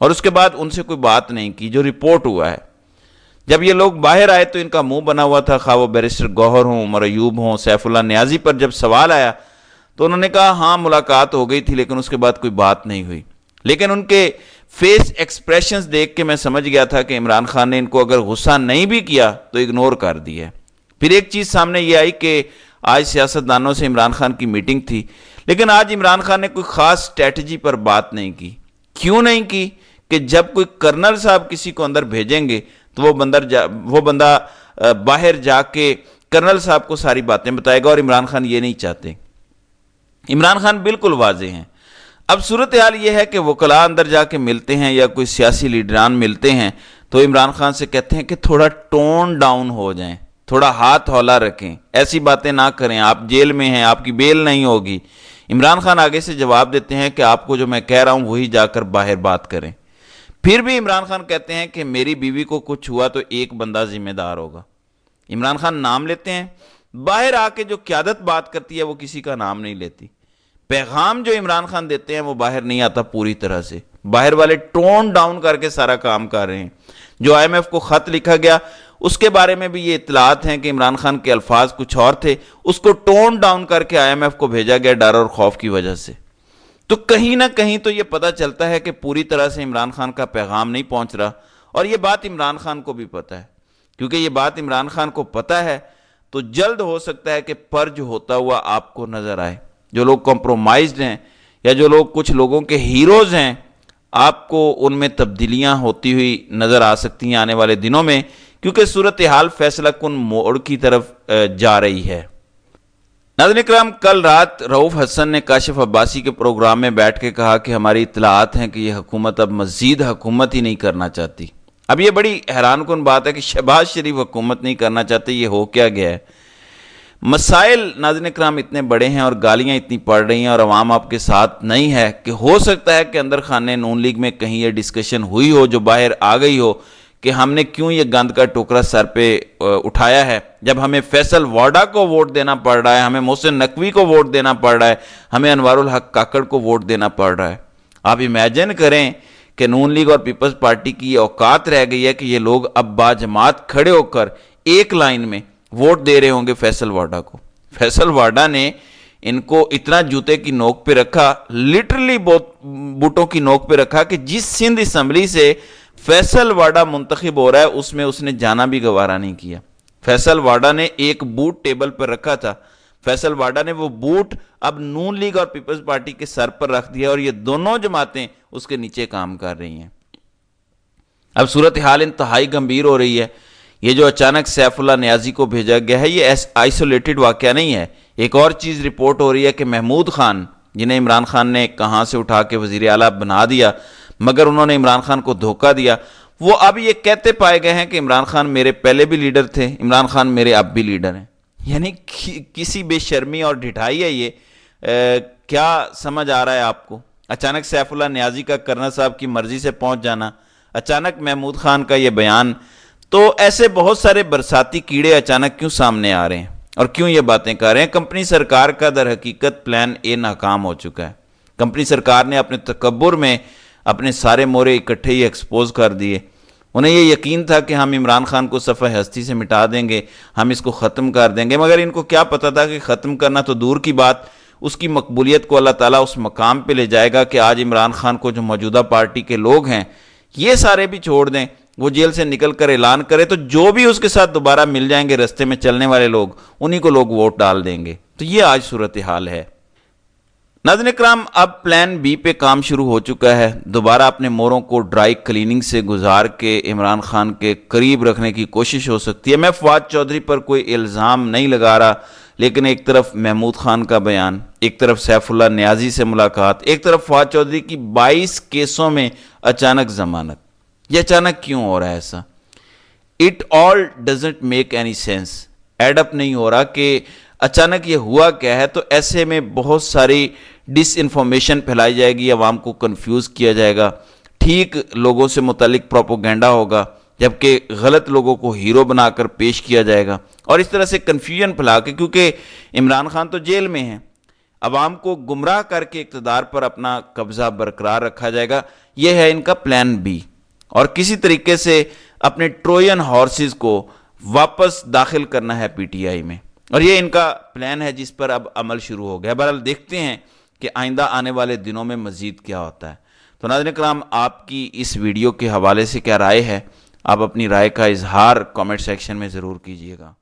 اور اس کے بعد ان سے کوئی بات نہیں کی جو رپورٹ ہوا ہے. جب یہ لوگ باہر آئے تو ان کا منہ بنا ہوا تھا، خواہ وہ بیرسٹر گوہر ہوں، عمر ایوب ہوں، سیف اللہ نیازی پر جب سوال آیا تو انہوں نے کہا ہاں ملاقات ہو گئی تھی لیکن اس کے بعد کوئی بات نہیں ہوئی. لیکن ان کے فیس ایکسپریشنز دیکھ کے میں سمجھ گیا تھا کہ عمران خان نے ان کو اگر غصہ نہیں بھی کیا تو اگنور کر دیا. پھر ایک چیز سامنے یہ آئی کہ آج سیاستدانوں سے عمران خان کی میٹنگ تھی، لیکن آج عمران خان نے کوئی خاص اسٹریٹجی پر بات نہیں کی. کیوں نہیں کی؟ کہ جب کوئی کرنل صاحب کسی کو اندر بھیجیں گے تو وہ بندہ باہر جا کے کرنل صاحب کو ساری باتیں بتائے گا، اور عمران خان یہ نہیں چاہتے. عمران خان بالکل واضح ہیں. اب صورتحال یہ ہے کہ وکلاء اندر جا کے ملتے ہیں یا کوئی سیاسی لیڈران ملتے ہیں تو عمران خان سے کہتے ہیں کہ تھوڑا ٹون ڈاؤن ہو جائیں، تھوڑا ہاتھ ہولا رکھیں، ایسی باتیں نہ کریں، آپ جیل میں ہیں، آپ کی بیل نہیں ہوگی. عمران خان آگے سے جواب دیتے ہیں کہ آپ کو جو میں کہہ رہا ہوں وہی جا کر باہر بات کریں. پھر بھی عمران خان کہتے ہیں کہ میری بیوی کو کچھ ہوا تو ایک بندہ ذمہ دار ہوگا. عمران خان نام لیتے ہیں، باہر آ کے جو قیادت بات کرتی ہے وہ کسی کا نام نہیں لیتی. پیغام جو عمران خان دیتے ہیں وہ باہر نہیں آتا پوری طرح سے. باہر والے ٹون ڈاؤن کر کے سارا کام کر رہے ہیں. جو آئی ایم ایف کو خط لکھا گیا اس کے بارے میں بھی یہ اطلاعات ہیں کہ عمران خان کے الفاظ کچھ اور تھے، اس کو ٹون ڈاؤن کر کے آئی ایم ایف کو بھیجا گیا ڈر اور خوف کی وجہ سے. تو کہیں نہ کہیں تو یہ پتہ چلتا ہے کہ پوری طرح سے عمران خان کا پیغام نہیں پہنچ رہا. اور یہ بات عمران خان کو بھی پتہ ہے. کیونکہ یہ بات عمران خان کو پتہ ہے تو جلد ہو سکتا ہے کہ فرج ہوتا ہوا آپ کو نظر آئے. جو لوگ کمپرومائزڈ ہیں یا جو لوگ کچھ لوگوں کے ہیروز ہیں، آپ کو ان میں تبدیلیاں ہوتی ہوئی نظر آ سکتی ہیں آنے والے دنوں میں، کیونکہ صورتحال فیصلہ کن موڑ کی طرف جا رہی ہے. ناظرین کرام، کل رات رؤوف حسن نے کاشف عباسی کے پروگرام میں بیٹھ کے کہا کہ ہماری اطلاعات ہیں کہ یہ حکومت اب مزید حکومت ہی نہیں کرنا چاہتی. اب یہ بڑی حیران کن بات ہے کہ شہباز شریف حکومت نہیں کرنا چاہتے، یہ ہو کیا گیا ہے؟ مسائل ناظرین کرام اتنے بڑے ہیں اور گالیاں اتنی پڑ رہی ہیں اور عوام آپ کے ساتھ نہیں ہے کہ ہو سکتا ہے کہ اندر خانے نون لیگ میں کہیں یہ ڈسکشن ہوئی ہو جو باہر آ گئی ہو کہ ہم نے کیوں یہ گند کا ٹوکرا سر پہ اٹھایا ہے، جب ہمیں فیصل واڈا کو ووٹ دینا پڑ رہا ہے، ہمیں محسن نقوی کو ووٹ دینا پڑ رہا ہے، ہمیں انوار الحق کاکڑ کو ووٹ دینا پڑ رہا ہے. آپ امیجن کریں کہ نون لیگ اور پیپلز پارٹی کی یہ اوقات رہ گئی ہے کہ یہ لوگ اب باجماعت کھڑے ہو کر ایک لائن میں ووٹ دے رہے ہوں گے فیصل واڈا کو. فیصل واڈا نے ان کو اتنا جوتے کی نوک پہ رکھا، لٹرلی بوٹوں کی نوک پہ رکھا کہ جس سندھ اسمبلی سے فیصل واڈا منتخب ہو رہا ہے اس میں اس نے جانا بھی گوارا نہیں کیا. فیصل واڈا نے ایک بوٹ ٹیبل پر رکھا تھا، فیصل واڈا نے وہ بوٹ اب نون لیگ اور پیپلز پارٹی کے سر پر رکھ دیا اور یہ دونوں جماعتیں اس کے نیچے کام کر رہی ہیں. اب صورتحال انتہائی گمبھیر ہو رہی ہے. یہ جو اچانک سیف اللہ نیازی کو بھیجا گیا ہے یہ آئسولیٹڈ واقعہ نہیں ہے. ایک اور چیز رپورٹ ہو رہی ہے کہ محمود خان، جنہیں عمران خان نے کہاں سے اٹھا کے وزیر اعلیٰ بنا دیا مگر انہوں نے عمران خان کو دھوکہ دیا، وہ اب یہ کہتے پائے گئے ہیں کہ عمران خان میرے پہلے بھی لیڈر تھے، عمران خان میرے اب بھی لیڈر ہیں. یعنی کسی بے شرمی اور ڈھٹائی ہے یہ. کیا سمجھ آ رہا ہے آپ کو؟ اچانک سیف اللہ نیازی کا کرنل صاحب کی مرضی سے پہنچ جانا، اچانک محمود خان کا یہ بیان. تو ایسے بہت سارے برساتی کیڑے اچانک کیوں سامنے آ رہے ہیں اور کیوں یہ باتیں کر رہے ہیں؟ کمپنی سرکار کا در حقیقت پلان اے ناکام ہو چکا ہے. کمپنی سرکار نے اپنے تکبر میں اپنے سارے مورے اکٹھے ہی ایکسپوز کر دیے. انہیں یہ یقین تھا کہ ہم عمران خان کو صفحہ ہستی سے مٹا دیں گے، ہم اس کو ختم کر دیں گے، مگر ان کو کیا پتا تھا کہ ختم کرنا تو دور کی بات، اس کی مقبولیت کو اللہ تعالیٰ اس مقام پہ لے جائے گا کہ آج عمران خان کو جو موجودہ پارٹی کے لوگ ہیں یہ سارے بھی چھوڑ دیں، وہ جیل سے نکل کر اعلان کرے تو جو بھی اس کے ساتھ دوبارہ مل جائیں گے رستے میں چلنے والے لوگ، انہی کو لوگ ووٹ ڈال دیں گے. تو یہ آج صورتحال ہے. ناظرین کرام، اب پلان بی پہ کام شروع ہو چکا ہے. دوبارہ اپنے موروں کو ڈرائی کلیننگ سے گزار کے عمران خان کے قریب رکھنے کی کوشش ہو سکتی ہے. میں فواد چودھری پر کوئی الزام نہیں لگا رہا، لیکن ایک طرف محمود خان کا بیان، ایک طرف سیف اللہ نیازی سے ملاقات، ایک طرف فواد چودھری کی 22 کیسوں میں اچانک ضمانت. یہ اچانک کیوں ہو رہا ہے ایسا؟ It all doesn't make any sense. Add up نہیں ہو رہا کہ اچانک یہ ہوا کیا ہے. تو ایسے میں بہت ساری ڈس انفارمیشن پھیلائی جائے گی، عوام کو کنفیوز کیا جائے گا، ٹھیک لوگوں سے متعلق پروپوگینڈا ہوگا، جبکہ غلط لوگوں کو ہیرو بنا کر پیش کیا جائے گا، اور اس طرح سے کنفیوژن پھیلا کے، کیونکہ عمران خان تو جیل میں ہیں. عوام کو گمراہ کر کے اقتدار پر اپنا قبضہ برقرار رکھا جائے گا. یہ ہے ان کا پلان بی, اور کسی طریقے سے اپنے ٹروین ہارسز کو واپس داخل کرنا ہے پی ٹی آئی میں, اور یہ ان کا پلان ہے جس پر اب عمل شروع ہو گیا. بہرحال دیکھتے ہیں کہ آئندہ آنے والے دنوں میں مزید کیا ہوتا ہے. تو ناظرین کرام, آپ کی اس ویڈیو کے حوالے سے کیا رائے ہے؟ آپ اپنی رائے کا اظہار کامنٹ سیکشن میں ضرور کیجیے گا.